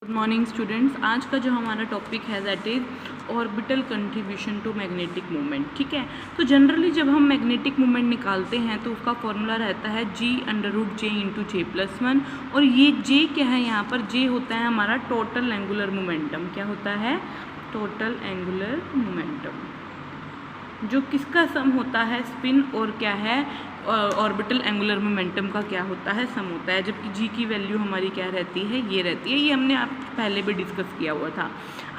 Good morning students. आज का जो हमारा टॉपिक है that is orbital contribution to magnetic moment. ठीक है, तो जनरली जब हम मैग्नेटिक मोमेंट निकालते हैं तो उसका फॉर्मूला रहता है g√j+1 और ये j क्या है, यहाँ पर j होता है हमारा टोटल एंगुलर मोमेंटम। क्या होता है? टोटल एंगुलर मोमेंटम, जो किसका सम होता है? स्पिन और क्या है, ऑर्बिटल एंगुलर मोमेंटम का क्या होता है? सम होता है। जबकि जी की वैल्यू हमारी क्या रहती है? ये रहती है। ये हमने आप पहले भी डिस्कस किया हुआ था।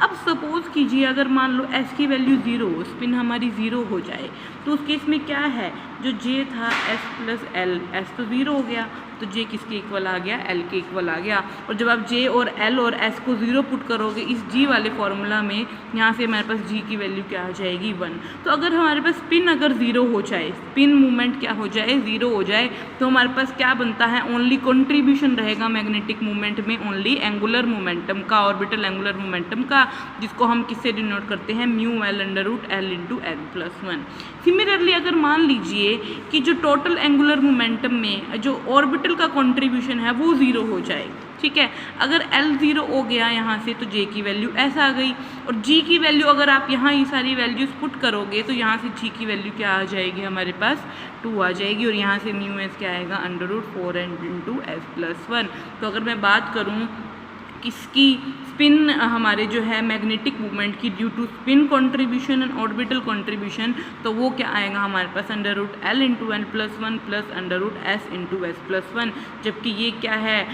अब सपोज कीजिए अगर मान लो एस की वैल्यू 0, स्पिन हमारी 0 हो जाए, तो उस केस में क्या है, जो जे था एस प्लस एल, एस तो 0 हो गया तो जे किसके इक्वल आ गया? एल के इक्वल आ गया। और जब आप जे और एल और एस को 0 पुट करोगे इस जी वाले फॉर्मूला में, यहाँ से हमारे पास जी की वैल्यू क्या आ जाएगी? 1। तो अगर हमारे पास स्पिन अगर 0 हो जाए, स्पिन मूवमेंट क्या हो जाए? 0 हो जाए, तो हमारे पास क्या बनता है? ओनली कंट्रीब्यूशन रहेगा मैग्नेटिक मूवमेंट में, ओनली एंगुलर मोमेंटम का, ऑर्बिटल एंगुलर मोमेंटम का, जिसको हम किससे डिनोट करते हैं? Mu L under root L into L plus 1। Similarly अगर मान लीजिए कि जो टोटल एंगुलर मोमेंटम में जो ऑर्बिटल का कंट्रीब्यूशन है वो 0 हो जाए, ठीक है, अगर L 0 हो गया यहाँ से तो J की वैल्यू ऐसा आ गई, और G की वैल्यू अगर आप यहाँ ये सारी वैल्यूज पुट करोगे तो यहाँ से G की वैल्यू क्या आ जाएगी? हमारे पास 2 आ जाएगी, और यहाँ से म्यू एस क्या आएगा? Under root 4 into S plus 1। तो अगर मैं बात करूँ किसकी, स्पिन हमारे जो है मैग्नेटिक मूवमेंट की due to spin contribution and orbital contribution, तो वो क्या आएगा हमारे पास? Under root L into L plus 1 plus under root S into S plus 1। जबकि ये क्या है?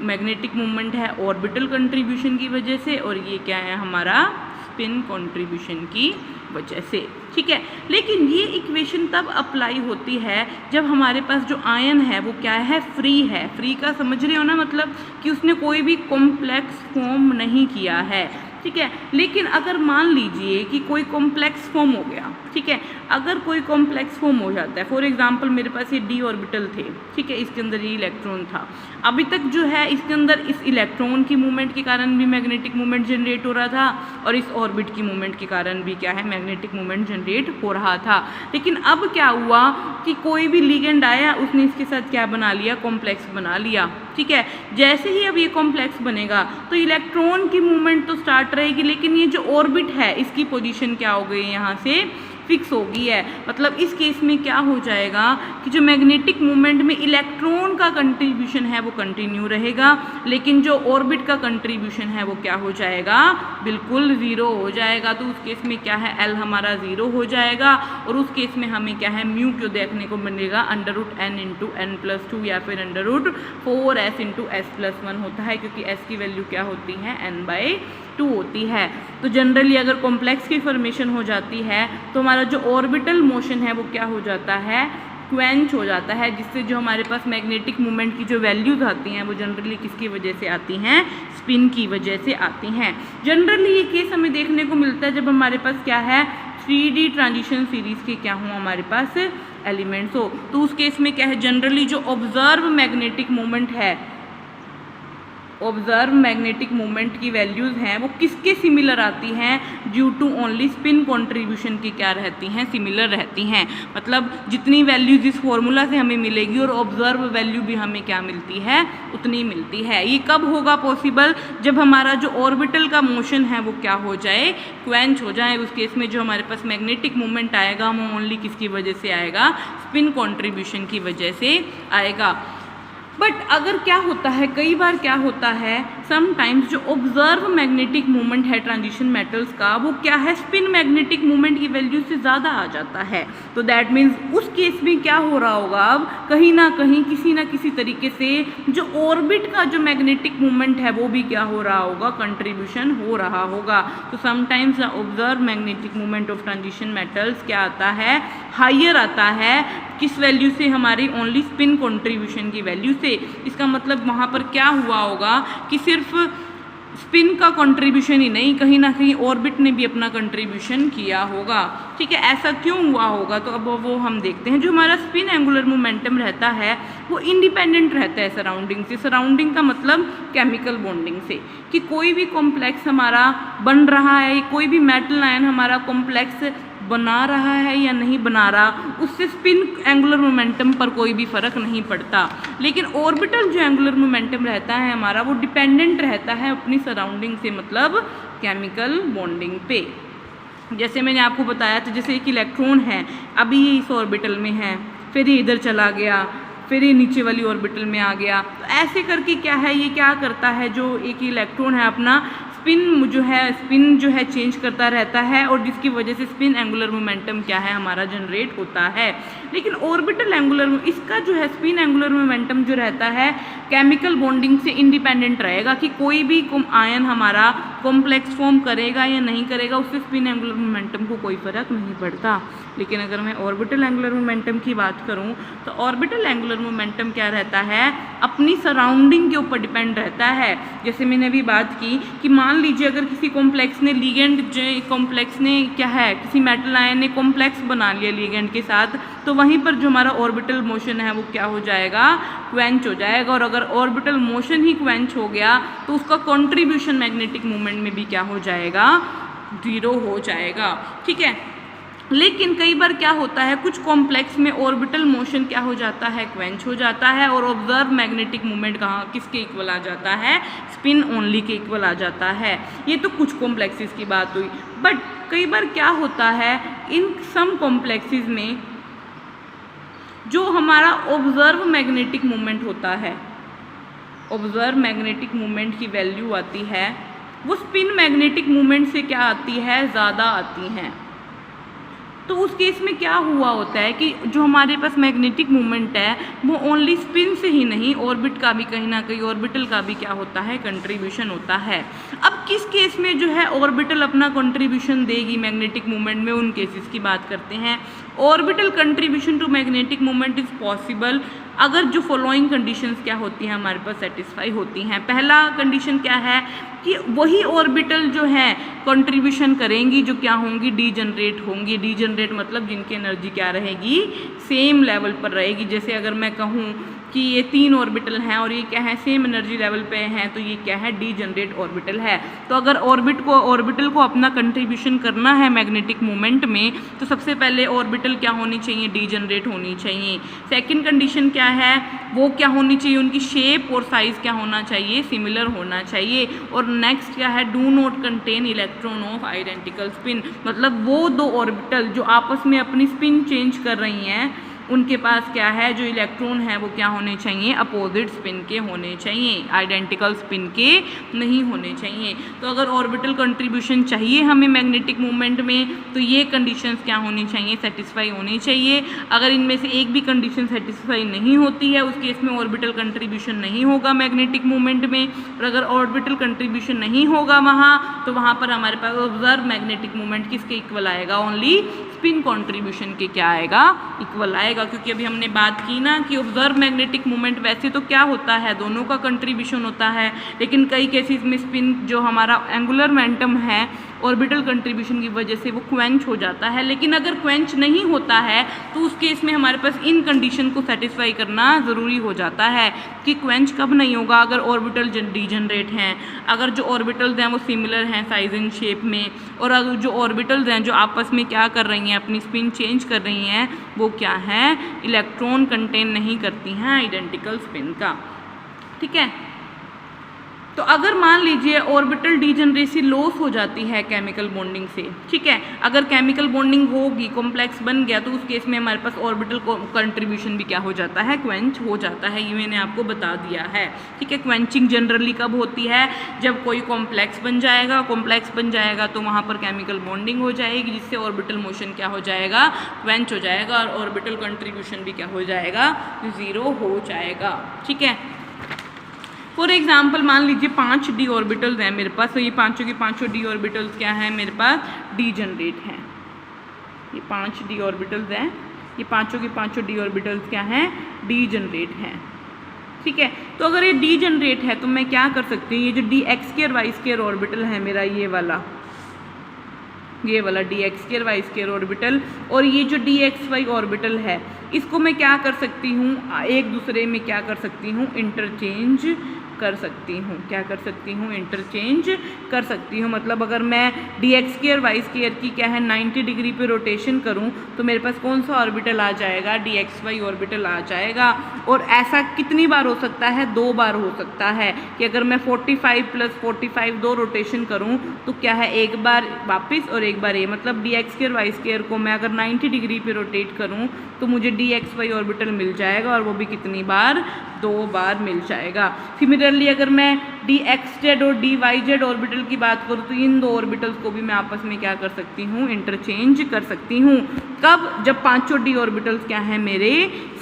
मैग्नेटिक मूवमेंट है ऑर्बिटल कंट्रीब्यूशन की वजह से, और ये क्या है हमारा? स्पिन कंट्रीब्यूशन की वजह से। ठीक है, लेकिन ये इक्वेशन तब अप्लाई होती है जब हमारे पास जो आयन है वो क्या है? फ्री है। फ्री का समझ रहे हो ना, मतलब कि उसने कोई भी कॉम्प्लेक्स फॉर्म नहीं किया है। ठीक है, लेकिन अगर मान लीजिए कि कोई कॉम्प्लेक्स फॉर्म हो गया, ठीक है, अगर कोई कॉम्प्लेक्स फॉर्म हो जाता है, फॉर एग्जांपल मेरे पास ये डी ऑर्बिटल थे, ठीक है, इसके अंदर ये इलेक्ट्रॉन था, अभी तक जो है इसके अंदर इस इलेक्ट्रॉन की मूवमेंट के कारण भी मैग्नेटिक मूवमेंट जनरेट हो रहा था, और इस ऑर्बिट की मूवमेंट के कारण भी क्या है? मैग्नेटिक मूवमेंट जनरेट हो रहा था। लेकिन अब क्या हुआ कि कोई भी लिगेंड आया, उसने इसके साथ क्या बना लिया? कॉम्प्लेक्स बना लिया। ठीक है, जैसे ही अब ये कॉम्प्लेक्स बनेगा तो इलेक्ट्रॉन की मूवमेंट तो स्टार्ट रहेगी, लेकिन ये जो ऑर्बिट है इसकी पोजीशन क्या हो गई? यहाँ से फिक्स हो गई है। मतलब इस केस में क्या हो जाएगा कि जो मैग्नेटिक मूवमेंट में इलेक्ट्रॉन का कंट्रीब्यूशन है वो कंटिन्यू रहेगा, लेकिन जो ऑर्बिट का कंट्रीब्यूशन है वो क्या हो जाएगा? बिल्कुल 0 हो जाएगा। तो उस केस में क्या है? एल हमारा 0 हो जाएगा, और उस केस में हमें क्या है? म्यू क्यों देखने को मिलेगा? Under root N into N plus 2 या फिर under root 4s into S plus 1 होता है, क्योंकि s की वैल्यू क्या होती है? n/2 होती है। तो जनरली अगर कॉम्प्लेक्स की फॉर्मेशन हो जाती है तो हमारा जो ऑर्बिटल मोशन है वो क्या हो जाता है? क्वेंच हो जाता है, जिससे जो हमारे पास मैग्नेटिक मूवमेंट की जो वैल्यूज आती हैं वो जनरली किसकी वजह से आती हैं? स्पिन की वजह से आती हैं। जनरली ये केस हमें देखने को मिलता है जब हमारे पास क्या है? 3D ट्रांजिशन सीरीज के क्या हो? हमारे पास एलिमेंट्स हो। तो उस केस में क्या है? जनरली जो ऑब्जर्व मैग्नेटिक मूवमेंट है, ऑब्जर्व मैग्नेटिक मूवमेंट की वैल्यूज़ हैं वो किसके सिमिलर आती हैं? Due to only spin contribution की क्या रहती हैं? सिमिलर रहती हैं। मतलब जितनी वैल्यूज इस फॉर्मूला से हमें मिलेगी और ऑब्जर्व वैल्यू भी हमें क्या मिलती है? उतनी मिलती है। ये कब होगा पॉसिबल? जब हमारा जो ऑर्बिटल का मोशन है वो क्या हो जाए? क्वेंच हो जाए। उस केस में जो हमारे पास मैग्नेटिक मूवमेंट आएगा वो ओनली किसकी वजह से आएगा? स्पिन कंट्रीब्यूशन की वजह से आएगा। बट अगर क्या होता है, कई बार क्या होता है, समटाइम्स जो ऑब्जर्व मैग्नेटिक मूवमेंट है ट्रांजिशन मेटल्स का वो क्या है? स्पिन मैग्नेटिक मूवमेंट की वैल्यू से ज़्यादा आ जाता है। तो दैट मीन्स उस केस में क्या हो रहा होगा? अब कहीं ना कहीं किसी ना किसी तरीके से जो ऑर्बिट का जो मैग्नेटिक मूवमेंट है वो भी क्या हो रहा होगा? कंट्रीब्यूशन हो रहा होगा। तो sometimes the observe magnetic movement of transition metals क्या आता है? हाइयर आता है। किस वैल्यू से? हमारी ओनली स्पिन कंट्रीब्यूशन की वैल्यू से। इसका मतलब वहाँ पर क्या हुआ होगा कि सिर्फ स्पिन का कंट्रीब्यूशन ही नहीं, कहीं ना कहीं ऑर्बिट ने भी अपना कंट्रीब्यूशन किया होगा। ठीक है, ऐसा क्यों हुआ होगा? तो अब वो हम देखते हैं। जो हमारा स्पिन एंगुलर मोमेंटम रहता है वो इंडिपेंडेंट रहता है सराउंडिंग से। सराउंडिंग का मतलब केमिकल बॉन्डिंग से, कि कोई भी कॉम्प्लेक्स हमारा बन रहा है, कोई भी मेटल आयन हमारा कॉम्प्लेक्स बना रहा है या नहीं बना रहा, उससे स्पिन एंगुलर मोमेंटम पर कोई भी फ़र्क नहीं पड़ता। लेकिन ऑर्बिटल जो एंगुलर मोमेंटम रहता है हमारा, वो डिपेंडेंट रहता है अपनी सराउंडिंग से, मतलब केमिकल बॉन्डिंग पे। जैसे मैंने आपको बताया था, जैसे एक इलेक्ट्रॉन है, अभी ये इस ऑर्बिटल में है, फिर ये इधर चला गया, फिर ये नीचे वाली ऑर्बिटल में आ गया। तो ऐसे करके क्या है, ये क्या करता है, जो एक इलेक्ट्रॉन है अपना स्पिन जो है चेंज करता रहता है, और जिसकी वजह से स्पिन एंगुलर मोमेंटम क्या है हमारा जनरेट होता है। लेकिन ऑर्बिटल एंगुलर, इसका जो है स्पिन एंगुलर मोमेंटम जो रहता है केमिकल बॉन्डिंग से इंडिपेंडेंट रहेगा, कि कोई भी आयन हमारा कॉम्प्लेक्स फॉर्म करेगा या नहीं करेगा, उससे स्पिन एंगुलर मोमेंटम को कोई फ़र्क नहीं पड़ता। लेकिन अगर मैं ऑर्बिटल एंगुलर मोमेंटम की बात करूं, तो ऑर्बिटल एंगुलर मोमेंटम क्या रहता है, अपनी सराउंडिंग के ऊपर डिपेंड रहता है। जैसे मैंने अभी बात की कि मान लीजिए अगर किसी कॉम्प्लेक्स ने लिगेंड, कॉम्प्लेक्स ने क्या है, किसी मेटल आयन ने कॉम्प्लेक्स बना लिया लिगेंड के साथ, तो वहीं पर जो हमारा ऑर्बिटल मोशन है वो क्या हो जाएगा, क्वेंच हो जाएगा। और अगर ऑर्बिटल मोशन ही क्वेंच हो गया तो उसका कंट्रीब्यूशन मैग्नेटिक मोमेंट में भी क्या हो जाएगा, 0 हो जाएगा। ठीक है। लेकिन कई बार क्या होता है, कुछ कॉम्प्लेक्स में ऑर्बिटल मोशन क्या हो जाता है, क्वेंच हो जाता है, और ऑब्जर्व मैग्नेटिक मोमेंट कहाँ किसके इक्वल आ जाता है, स्पिन ओनली के इक्वल आ जाता है। ये तो कुछ कॉम्प्लेक्सेस की बात हुई। बट कई बार क्या होता है, इन सम कॉम्प्लेक्सेस में जो हमारा ऑब्जर्व मैग्नेटिक मोमेंट होता है, ऑब्जर्व मैग्नेटिक मोमेंट की वैल्यू आती है, वो स्पिन मैग्नेटिक मोमेंट से क्या आती है, ज़्यादा आती हैं। तो उस केस में क्या हुआ होता है कि जो हमारे पास मैग्नेटिक मोमेंट है वो ओनली स्पिन से ही नहीं, ऑर्बिट का भी कहीं ना कहीं, ऑर्बिटल का भी क्या होता है, कंट्रीब्यूशन होता है। अब किस केस में जो है ऑर्बिटल अपना कंट्रीब्यूशन देगी मैग्नेटिक मोमेंट में, उन केसेस की बात करते हैं। Orbital contribution to magnetic moment is possible अगर जो फॉलोइंग कंडीशंस क्या होती हैं हमारे पास सेटिस्फाई होती हैं। पहला कंडीशन क्या है कि वही ऑर्बिटल जो है कंट्रीब्यूशन करेंगी जो क्या होंगी, डीजनरेट होंगी। डीजनरेट मतलब जिनकी एनर्जी क्या रहेगी, सेम लेवल पर रहेगी। जैसे अगर मैं कहूँ कि ये 3 ऑर्बिटल हैं और ये क्या है, सेम एनर्जी लेवल पे हैं, तो ये क्या है, डीजनरेट ऑर्बिटल है। तो अगर ऑर्बिटल को अपना कंट्रीब्यूशन करना है मैग्नेटिक मोमेंट में, तो सबसे पहले ऑर्बिटल क्या होनी चाहिए, डीजनरेट होनी चाहिए। सेकंड कंडीशन क्या है, वो क्या होनी चाहिए, उनकी शेप और साइज़ क्या होना चाहिए, सिमिलर होना चाहिए। और नेक्स्ट क्या है, do not contain electron of identical spin, मतलब वो 2 ऑर्बिटल जो आपस में अपनी स्पिन चेंज कर रही हैं, उनके पास क्या है, जो इलेक्ट्रॉन है वो क्या होने चाहिए, अपोजिट स्पिन के होने चाहिए, आइडेंटिकल स्पिन के नहीं होने चाहिए। तो अगर ऑर्बिटल कंट्रीब्यूशन चाहिए हमें मैग्नेटिक मोमेंट में, तो ये कंडीशंस क्या होनी चाहिए, सेटिस्फाई होनी चाहिए। अगर इनमें से एक भी कंडीशन सेटिस्फाई नहीं होती है, उस केस में ऑर्बिटल कंट्रीब्यूशन नहीं होगा मैग्नेटिक मोमेंट में। और अगर ऑर्बिटल कंट्रीब्यूशन नहीं होगा वहाँ, तो वहाँ पर हमारे पास ऑब्जर्व मैग्नेटिक मोमेंट किसके इक्वल आएगा, ओनली स्पिन कंट्रीब्यूशन के क्या आएगा, इक्वल आएगा। क्योंकि अभी हमने बात की ना कि ऑब्जर्व मैग्नेटिक मोमेंट वैसे तो क्या होता है, दोनों का कंट्रीब्यूशन होता है, लेकिन कई केसेस में स्पिन जो हमारा एंगुलर मोमेंटम है ऑर्बिटल कंट्रीब्यूशन की वजह से वो क्वेंच हो जाता है। लेकिन अगर क्वेंच नहीं होता है तो उस केस में हमारे पास इन कंडीशन को सेटिस्फाई करना ज़रूरी हो जाता है। कि क्वेंच कब नहीं होगा, अगर ऑर्बिटल डीजनरेट हैं, अगर जो ऑर्बिटल्स हैं वो सिमिलर हैं साइज एंड शेप में, और अगर जो ऑर्बिटल्स हैं जो आपस में क्या कर रही हैं, अपनी स्पिन चेंज कर रही हैं, वो क्या है, इलेक्ट्रॉन कंटेन नहीं करती हैं आइडेंटिकल स्पिन का। ठीक है। तो अगर मान लीजिए ऑर्बिटल डीजनरेसी लॉस हो जाती है केमिकल बॉन्डिंग से, ठीक है, अगर केमिकल बॉन्डिंग होगी, कॉम्प्लेक्स बन गया, तो उस केस में हमारे पास ऑर्बिटल कंट्रीब्यूशन भी क्या हो जाता है, क्वेंच हो जाता है। ये मैंने आपको बता दिया है। ठीक है। क्वेंचिंग जनरली कब होती है, जब कोई कॉम्प्लेक्स बन जाएगा तो वहाँ पर केमिकल बॉन्डिंग हो जाएगी, जिससे ऑर्बिटल मोशन क्या हो जाएगा, क्वेंच हो जाएगा, और ऑर्बिटल कंट्रीब्यूशन भी क्या हो जाएगा, 0 हो जाएगा। ठीक है। फॉर एग्जाम्पल मान लीजिए 5 d ऑर्बिटल्स हैं मेरे पास, तो ये पाँचों की पाँचों d ऑर्बिटल्स क्या हैं मेरे पास, डीजनरेट हैं। ये 5 d ऑर्बिटल्स हैं, ये पाँचों की पाँचों d ऑर्बिटल्स क्या हैं, डीजनरेट हैं। ठीक है। तो अगर ये डीजनरेट है तो मैं क्या कर सकती हूँ, ये जो dx² y² ऑर्बिटल है मेरा, ये वाला dx² y² ऑर्बिटल, और ये जो dxy ऑर्बिटल है, इसको मैं क्या कर सकती हूँ, एक दूसरे में क्या कर सकती हूँ, इंटरचेंज कर सकती हूँ, क्या कर सकती हूँ, इंटरचेंज कर सकती हूँ। मतलब अगर मैं dx² y² की क्या है 90 डिग्री पे रोटेशन करूँ तो मेरे पास कौन सा ऑर्बिटल आ जाएगा, dxy ऑर्बिटल आ जाएगा। और ऐसा कितनी बार हो सकता है, 2 बार हो सकता है कि अगर मैं 45 + 45 2 रोटेशन करूँ तो क्या है, एक बार वापस और एक बार ये, मतलब dx² y² को मैं अगर 90 डिग्री पे रोटेट करूँ तो मुझे dxy ऑर्बिटल मिल जाएगा, और वो भी कितनी बार, 2 बार मिल जाएगा। सिमिलरली अगर मैं dxz और dyz ऑर्बिटल की बात करूँ तो इन 2 ऑर्बिटल्स को भी मैं आपस में क्या कर सकती हूँ, इंटरचेंज कर सकती हूँ। कब, जब पांचों d ऑर्बिटल्स क्या है, मेरे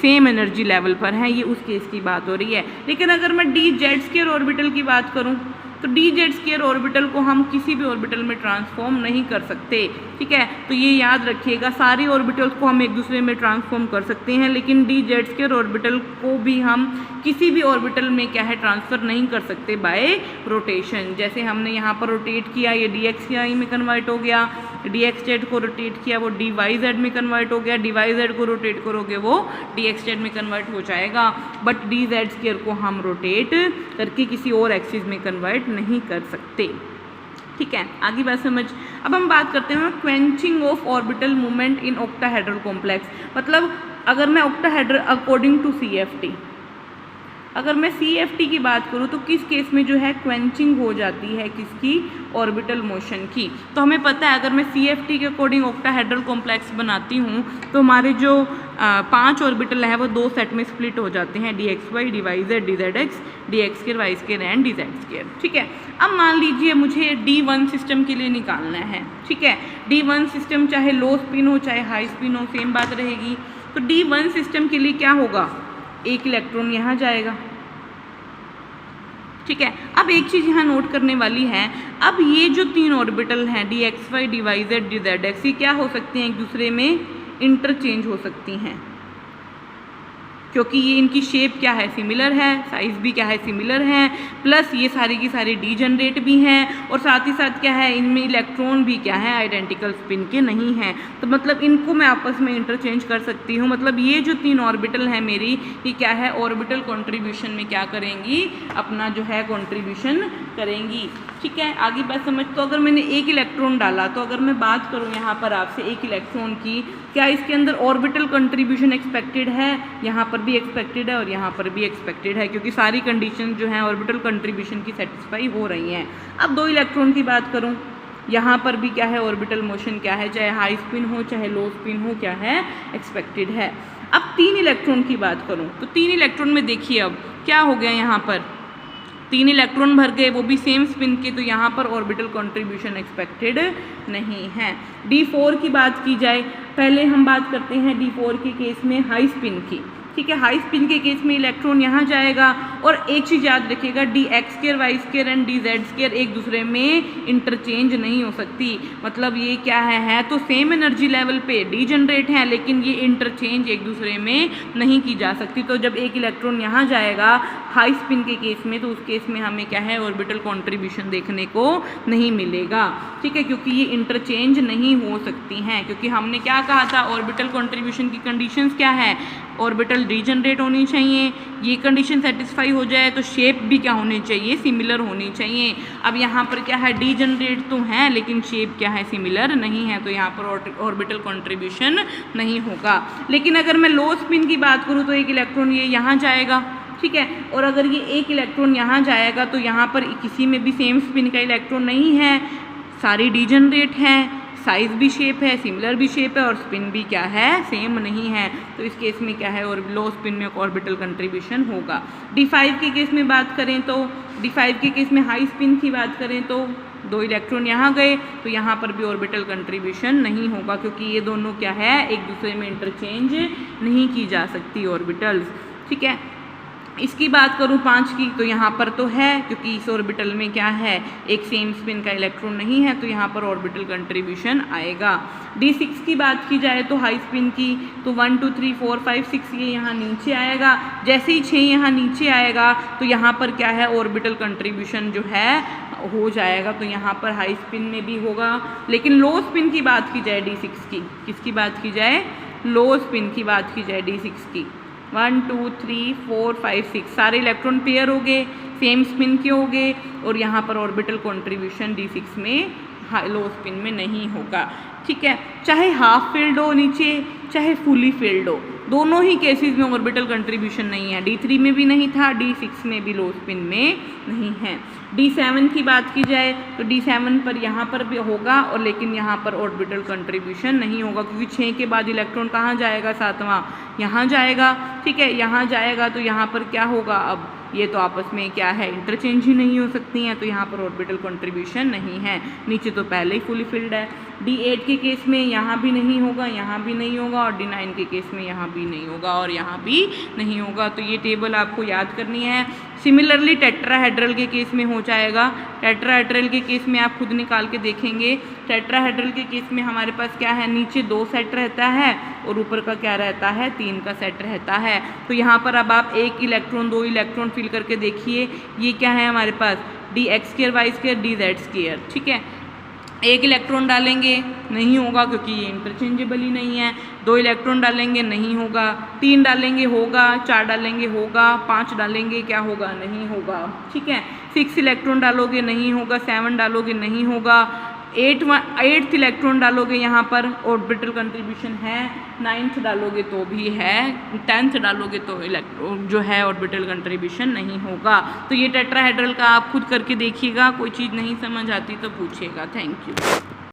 सेम एनर्जी लेवल पर हैं, ये उस केस की बात हो रही है। लेकिन अगर मैं dz² ऑर्बिटल की बात करूँ तो dz² ऑर्बिटल को हम किसी भी ऑर्बिटल में ट्रांसफॉर्म नहीं कर सकते, ठीक है। तो ये याद रखिएगा, सारी ऑर्बिटल्स को हम एक दूसरे में ट्रांसफॉर्म कर सकते हैं, लेकिन dz² ऑर्बिटल को भी हम किसी भी ऑर्बिटल में क्या है, ट्रांसफ़र नहीं कर सकते बाय रोटेशन। जैसे हमने यहाँ पर रोटेट किया, ये dxy में कन्वर्ट हो गया, dxz को रोटेट किया वो dyz में कन्वर्ट हो गया, dyz को रोटेट करोगे वो dxz में कन्वर्ट हो जाएगा। बट dz² को हम रोटेट करके किसी और एक्सिस में कन्वर्ट नहीं कर सकते, ठीक है। आगे बात समझ। अब हम बात करते हैं quenching of orbital movement in octahedral complex. मतलब अगर मैं ऑक्टाहेड्रल अकॉर्डिंग टू CFT, अगर मैं CFT की बात करूँ तो किस केस में जो है क्वेंचिंग हो जाती है, किसकी, ऑर्बिटल मोशन की। तो हमें पता है अगर मैं CFT के अकॉर्डिंग ऑक्टाहेड्रल कॉम्प्लेक्स बनाती हूँ तो हमारे जो 5 ऑर्बिटल है वो 2 सेट में स्प्लिट हो जाते हैं, dxy, dyz, dzx, dx² y² and dz², ठीक है। अब मान लीजिए मुझे D1 सिस्टम के लिए निकालना है, ठीक है। D1 सिस्टम चाहे लो स्पिन हो चाहे हाई स्पिन हो, सेम बात रहेगी। तो D1 सिस्टम के लिए क्या होगा, एक इलेक्ट्रॉन यहाँ जाएगा, ठीक है। अब एक चीज़ यहाँ नोट करने वाली है, अब ये जो 3 ऑर्बिटल हैं dxy, dyz, dzx, ये क्या हो सकते हैं, एक दूसरे में इंटरचेंज हो सकती हैं, क्योंकि ये इनकी शेप क्या है, सिमिलर है, साइज़ भी क्या है, सिमिलर है, प्लस ये सारी की सारी डीजनरेट भी हैं, और साथ ही साथ क्या है, इनमें इलेक्ट्रॉन भी क्या है, आइडेंटिकल स्पिन के नहीं हैं। तो मतलब इनको मैं आपस में इंटरचेंज कर सकती हूँ। मतलब ये जो 3 ऑर्बिटल है मेरी, ये क्या है, ऑर्बिटल कॉन्ट्रीब्यूशन में क्या करेंगी, अपना जो है कॉन्ट्रीब्यूशन करेंगी, ठीक है। आगे बात समझ। तो अगर मैंने एक इलेक्ट्रॉन डाला, तो अगर मैं बात करूँ यहाँ पर आपसे एक इलेक्ट्रॉन की, क्या इसके अंदर ऑर्बिटल कंट्रीब्यूशन एक्सपेक्टेड है, यहाँ पर भी एक्सपेक्टेड है और यहाँ पर भी एक्सपेक्टेड है, क्योंकि सारी कंडीशन जो है ऑर्बिटल कंट्रीब्यूशन की सेटिस्फाई हो रही हैं। अब 2 इलेक्ट्रॉन की बात करूँ, यहाँ पर भी क्या है, ऑर्बिटल मोशन क्या है, चाहे हाई स्पिन हो चाहे लो स्पिन हो, क्या है, एक्सपेक्टेड है। अब 3 इलेक्ट्रॉन की बात करूँ तो 3 इलेक्ट्रॉन में देखिए अब क्या हो गया, यहाँ पर 3 इलेक्ट्रॉन भर गए, वो भी सेम स्पिन के, तो यहाँ पर ऑर्बिटल कंट्रीब्यूशन एक्सपेक्टेड नहीं है। D4 की बात की जाए, पहले हम बात करते हैं D4 के केस में हाई स्पिन की, ठीक है। हाई स्पिन के केस में इलेक्ट्रॉन यहाँ जाएगा, और एक चीज़ याद रखिएगा, dx² y² एंड dz² एक दूसरे में इंटरचेंज नहीं हो सकती। मतलब ये क्या है तो सेम एनर्जी लेवल पे डीजनरेट है, लेकिन ये इंटरचेंज एक दूसरे में नहीं की जा सकती। तो जब एक इलेक्ट्रॉन यहाँ जाएगा हाई स्पिन के केस में, तो उस केस में हमें क्या है, ऑर्बिटल कॉन्ट्रीब्यूशन देखने को नहीं मिलेगा, ठीक है, क्योंकि ये इंटरचेंज नहीं हो सकती हैं। क्योंकि हमने क्या कहा था, ऑर्बिटल कॉन्ट्रीब्यूशन की कंडीशंस क्या है, ऑर्बिटल डीजनरेट होनी चाहिए, ये कंडीशन सेटिस्फाई हो जाए तो शेप भी क्या होनी चाहिए, सिमिलर होनी चाहिए। अब यहाँ पर क्या है, डीजनरेट तो है लेकिन शेप क्या है, सिमिलर नहीं है, तो यहाँ पर ऑर्बिटल कंट्रीब्यूशन नहीं होगा। लेकिन अगर मैं लो स्पिन की बात करूँ तो एक इलेक्ट्रॉन ये यहाँ जाएगा, ठीक है, और अगर ये एक इलेक्ट्रॉन यहाँ जाएगा तो यहाँ पर किसी में भी सेम स्पिन का इलेक्ट्रॉन नहीं है, सारी डीजनरेट हैं, साइज़ भी शेप है, सिमिलर भी शेप है, और स्पिन भी क्या है, सेम नहीं है। तो इस केस में क्या है, और लो स्पिन में ऑर्बिटल कंट्रीब्यूशन होगा। D5 के केस में बात करें तो, D5 के केस में हाई स्पिन की बात करें तो 2 इलेक्ट्रॉन यहाँ गए, तो यहाँ पर भी ऑर्बिटल कंट्रीब्यूशन नहीं होगा, क्योंकि ये दोनों क्या है, एक दूसरे में इंटरचेंज नहीं की जा सकती ऑर्बिटल्स, ठीक है। इसकी बात करूँ 5 की, तो यहाँ पर तो है, क्योंकि इस ऑर्बिटल में क्या है, एक सेम स्पिन का इलेक्ट्रॉन नहीं है, तो यहाँ पर ऑर्बिटल कंट्रीब्यूशन आएगा। D6 की बात की जाए तो हाई स्पिन की, तो 1 2 3 4 5 6 ये यहाँ नीचे आएगा। जैसे ही 6 यहाँ नीचे आएगा तो यहाँ पर क्या है, ऑर्बिटल कंट्रीब्यूशन जो है हो जाएगा, तो यहाँ पर हाई स्पिन में भी होगा। लेकिन लो स्पिन की बात की जाए D6 की, किसकी बात की जाए, लो स्पिन की बात की जाए D6 की, 1 2 3 4 5 6 सारे इलेक्ट्रॉन पेयर हो गए, सेम स्पिन के होंगे और यहाँ पर ऑर्बिटल कंट्रीब्यूशन D6 में लो स्पिन में नहीं होगा। ठीक है, चाहे हाफ फिल्ड हो नीचे चाहे फुली फिल्ड हो, दोनों ही केसेस में ऑर्बिटल कंट्रीब्यूशन नहीं है। D3 में भी नहीं था, D6 में भी लो स्पिन में नहीं है। D7 की बात की जाए तो D7 पर यहाँ पर भी होगा और लेकिन यहाँ पर ऑर्बिटल कंट्रीब्यूशन नहीं होगा, क्योंकि 6 के बाद इलेक्ट्रॉन कहाँ जाएगा, 7वां यहाँ जाएगा। ठीक है, यहाँ जाएगा तो यहाँ पर क्या होगा, अब ये तो आपस में क्या है, इंटरचेंज ही नहीं हो सकती हैं, तो यहाँ पर ऑर्बिटल कंट्रीब्यूशन नहीं है। नीचे तो पहले ही फुली फिल्ड है। D8 के केस में यहाँ भी नहीं होगा, यहाँ भी नहीं होगा, और D9 के केस में यहाँ भी नहीं होगा और यहाँ भी नहीं होगा। तो ये टेबल आपको याद करनी है। सिमिलरली टेट्राहेड्रल के केस में हो जाएगा। टेट्राहेड्रल के केस में आप खुद निकाल के देखेंगे। टेट्राहेड्रल के केस में हमारे पास क्या है, नीचे 2 सेट रहता है और ऊपर का क्या रहता है, 3 का सेट रहता है। तो यहाँ पर अब आप 1 इलेक्ट्रॉन 2 इलेक्ट्रॉन फिल करके देखिए, ये क्या है हमारे पास, dx2 y2 dz2। ठीक है, 1 इलेक्ट्रॉन डालेंगे नहीं होगा क्योंकि ये इंटरचेंजेबल ही नहीं है। 2 इलेक्ट्रॉन डालेंगे नहीं होगा, 3 डालेंगे होगा, 4 डालेंगे होगा, 5 डालेंगे क्या होगा, नहीं होगा। ठीक है, 6 इलेक्ट्रॉन डालोगे नहीं होगा, 7 डालोगे नहीं होगा, 8th इलेक्ट्रॉन डालोगे यहाँ पर ऑर्बिटल कंट्रीब्यूशन है, 9th डालोगे तो भी है, 10th डालोगे तो इलेक्ट्रॉन जो है ऑर्बिटल कंट्रीब्यूशन नहीं होगा। तो ये टेट्राहेड्रल का आप खुद करके देखिएगा, कोई चीज़ नहीं समझ आती तो पूछिएगा। Thank you.